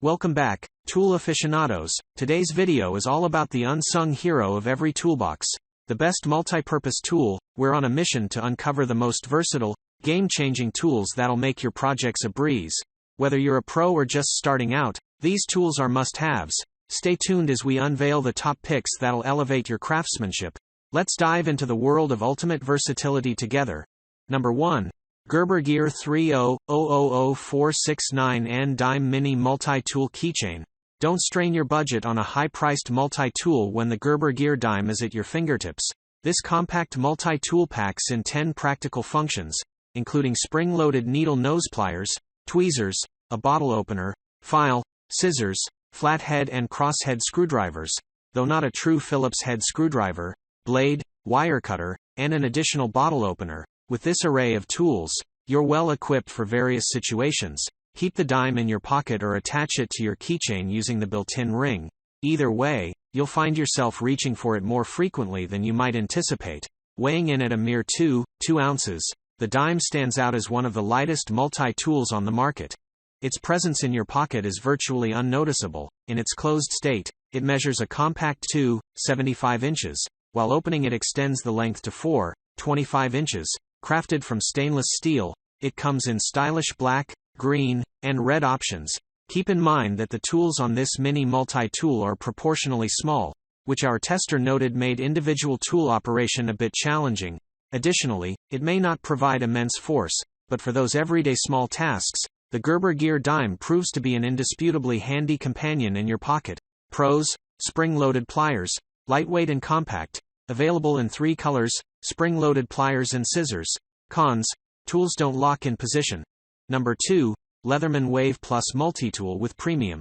Welcome back, tool aficionados. Today's video is all about the unsung hero of every toolbox, the best multi-purpose tool. We're on a mission to uncover the most versatile, game-changing tools that'll make your projects a breeze. Whether you're a pro or just starting out, these tools are must-haves. Stay tuned as we unveil the top picks that'll elevate your craftsmanship. Let's dive into the world of ultimate versatility together. Number 1. Gerber Gear 3000469N Dime Mini Multi-Tool Keychain. Don't strain your budget on a high-priced multi-tool when the Gerber Gear Dime is at your fingertips. This compact multi-tool packs in 10 practical functions, including spring-loaded needle nose pliers, tweezers, a bottle opener, file, scissors, flathead and crosshead screwdrivers, though not a true Phillips head screwdriver, blade, wire cutter, and an additional bottle opener. With this array of tools, you're well equipped for various situations. Keep the dime in your pocket or attach it to your keychain using the built-in ring. Either way, you'll find yourself reaching for it more frequently than you might anticipate. Weighing in at a mere 2 ounces, the dime stands out as one of the lightest multi-tools on the market. Its presence in your pocket is virtually unnoticeable. In its closed state, it measures a compact 2.75 inches, while opening it extends the length to 4.25 inches. Crafted from stainless steel, it comes in stylish black, green, and red options. Keep in mind that the tools on this mini multi-tool are proportionally small, which our tester noted made individual tool operation a bit challenging. Additionally, it may not provide immense force, but for those everyday small tasks, the Gerber Gear Dime proves to be an indisputably handy companion in your pocket. Pros: spring-loaded pliers, lightweight and compact, available in 3 colors, spring-loaded pliers and scissors. Cons: tools don't lock in position. Number 2. Leatherman Wave Plus Multi-Tool with Premium.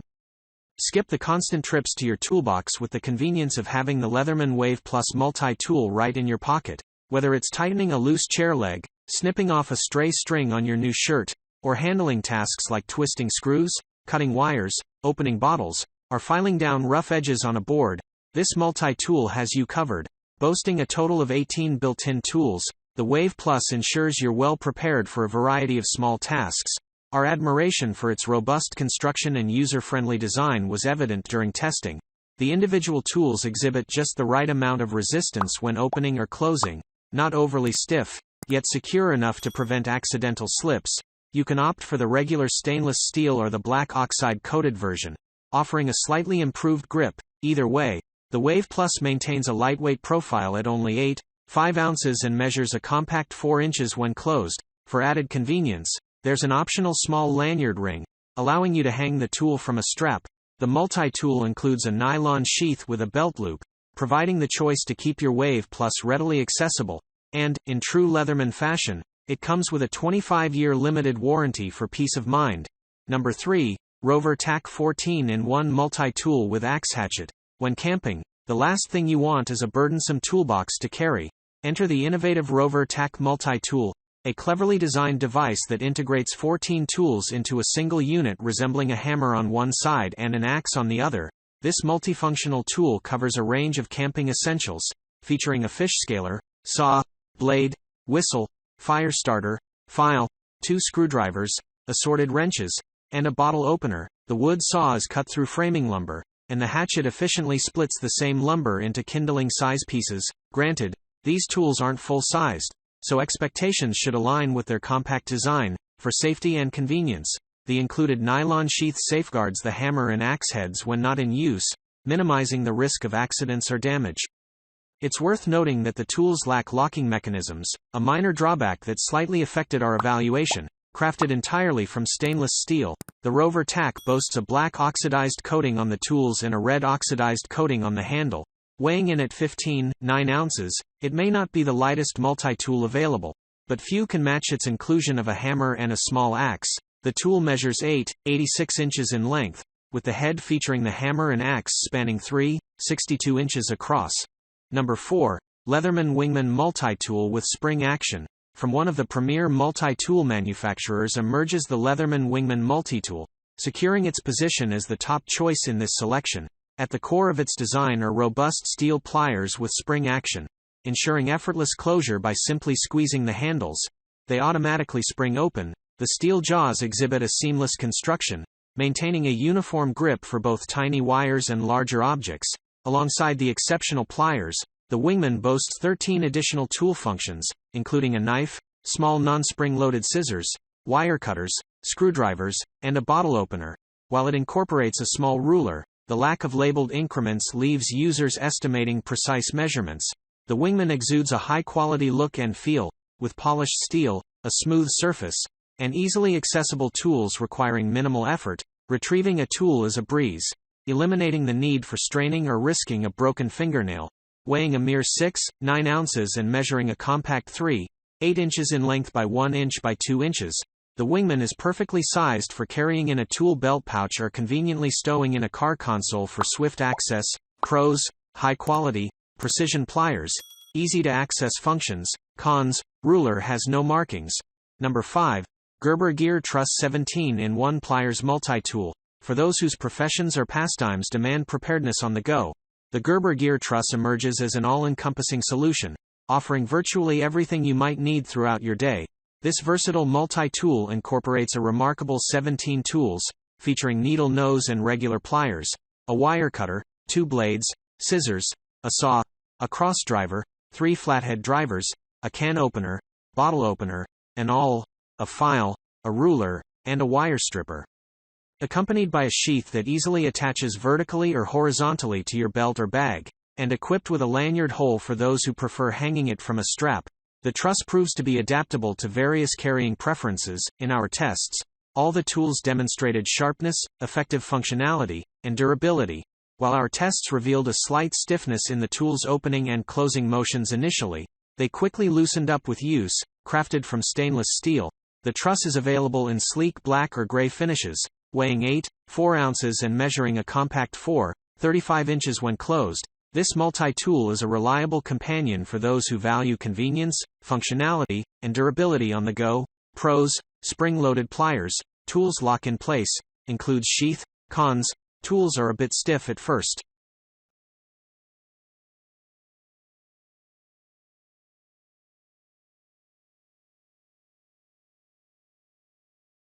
Skip the constant trips to your toolbox with the convenience of having the Leatherman Wave Plus Multi-Tool right in your pocket. Whether it's tightening a loose chair leg, snipping off a stray string on your new shirt, or handling tasks like twisting screws, cutting wires, opening bottles, or filing down rough edges on a board, this multi-tool has you covered. Boasting a total of 18 built-in tools, the Wave Plus ensures you're well prepared for a variety of small tasks. Our admiration for its robust construction and user-friendly design was evident during testing. The individual tools exhibit just the right amount of resistance when opening or closing, not overly stiff, yet secure enough to prevent accidental slips. You can opt for the regular stainless steel or the black oxide-coated version, offering a slightly improved grip. Either way, the Wave Plus maintains a lightweight profile at only 8.5 ounces and measures a compact 4 inches when closed. For added convenience, there's an optional small lanyard ring, allowing you to hang the tool from a strap. The multi-tool includes a nylon sheath with a belt loop, providing the choice to keep your Wave Plus readily accessible. And, in true Leatherman fashion, it comes with a 25-year limited warranty for peace of mind. Number 3. Rover Tac 14-in-1 Multi-Tool with Axe Hatchet. When camping, the last thing you want is a burdensome toolbox to carry. Enter the innovative Rover Tac Multi-Tool, a cleverly designed device that integrates 14 tools into a single unit resembling a hammer on one side and an axe on the other. This multifunctional tool covers a range of camping essentials, featuring a fish scaler, saw, blade, whistle, fire starter, file, 2 screwdrivers, assorted wrenches, and a bottle opener. The wood saw is cut through framing lumber, and the hatchet efficiently splits the same lumber into kindling size pieces. Granted, these tools aren't full-sized, so expectations should align with their compact design. For safety and convenience, the included nylon sheath safeguards the hammer and axe heads when not in use, minimizing the risk of accidents or damage. It's worth noting that the tools lack locking mechanisms, a minor drawback that slightly affected our evaluation. Crafted entirely from stainless steel, the Rover Tac boasts a black oxidized coating on the tools and a red oxidized coating on the handle. Weighing in at 15.9 ounces, it may not be the lightest multi-tool available, but few can match its inclusion of a hammer and a small axe. The tool measures 8.86 inches in length, with the head featuring the hammer and axe spanning 3.62 inches across. Number 4. Leatherman Wingman Multi-Tool with Spring Action. From one of the premier multi-tool manufacturers emerges the Leatherman Wingman Multi-Tool, securing its position as the top choice in this selection. At the core of its design are robust steel pliers with spring action, ensuring effortless closure by simply squeezing the handles. They automatically spring open. The steel jaws exhibit a seamless construction, maintaining a uniform grip for both tiny wires and larger objects. Alongside the exceptional pliers, the Wingman boasts 13 additional tool functions, including a knife, small non-spring-loaded scissors, wire cutters, screwdrivers, and a bottle opener. While it incorporates a small ruler, the lack of labeled increments leaves users estimating precise measurements. The Wingman exudes a high-quality look and feel, with polished steel, a smooth surface, and easily accessible tools requiring minimal effort. Retrieving a tool is a breeze, eliminating the need for straining or risking a broken fingernail. Weighing a mere 6-9 ounces and measuring a compact 3-8 inches in length by 1 inch by 2 inches, the Wingman is perfectly sized for carrying in a tool belt pouch or conveniently stowing in a car console for swift access. Pros: high quality, precision pliers, easy to access functions. Cons: ruler has no markings. Number 5. Gerber Gear Truss 17-in-1 Pliers Multi-Tool. For those whose professions or pastimes demand preparedness on the go, the Gerber Gear Truss emerges as an all-encompassing solution, offering virtually everything you might need throughout your day. This versatile multi-tool incorporates a remarkable 17 tools, featuring needle nose and regular pliers, a wire cutter, 2 blades, scissors, a saw, a cross driver, 3 flathead drivers, a can opener, bottle opener, an awl, a file, a ruler, and a wire stripper. Accompanied by a sheath that easily attaches vertically or horizontally to your belt or bag, and equipped with a lanyard hole for those who prefer hanging it from a strap, the truss proves to be adaptable to various carrying preferences. In our tests, all the tools demonstrated sharpness, effective functionality, and durability. While our tests revealed a slight stiffness in the tool's opening and closing motions initially, they quickly loosened up with use. Crafted from stainless steel, the truss is available in sleek black or gray finishes, weighing 8-4 ounces and measuring a compact 4-35 inches when closed. This multi-tool is a reliable companion for those who value convenience, functionality, and durability on the go. Pros: spring-loaded pliers, tools lock in place, includes sheath. Cons: tools are a bit stiff at first.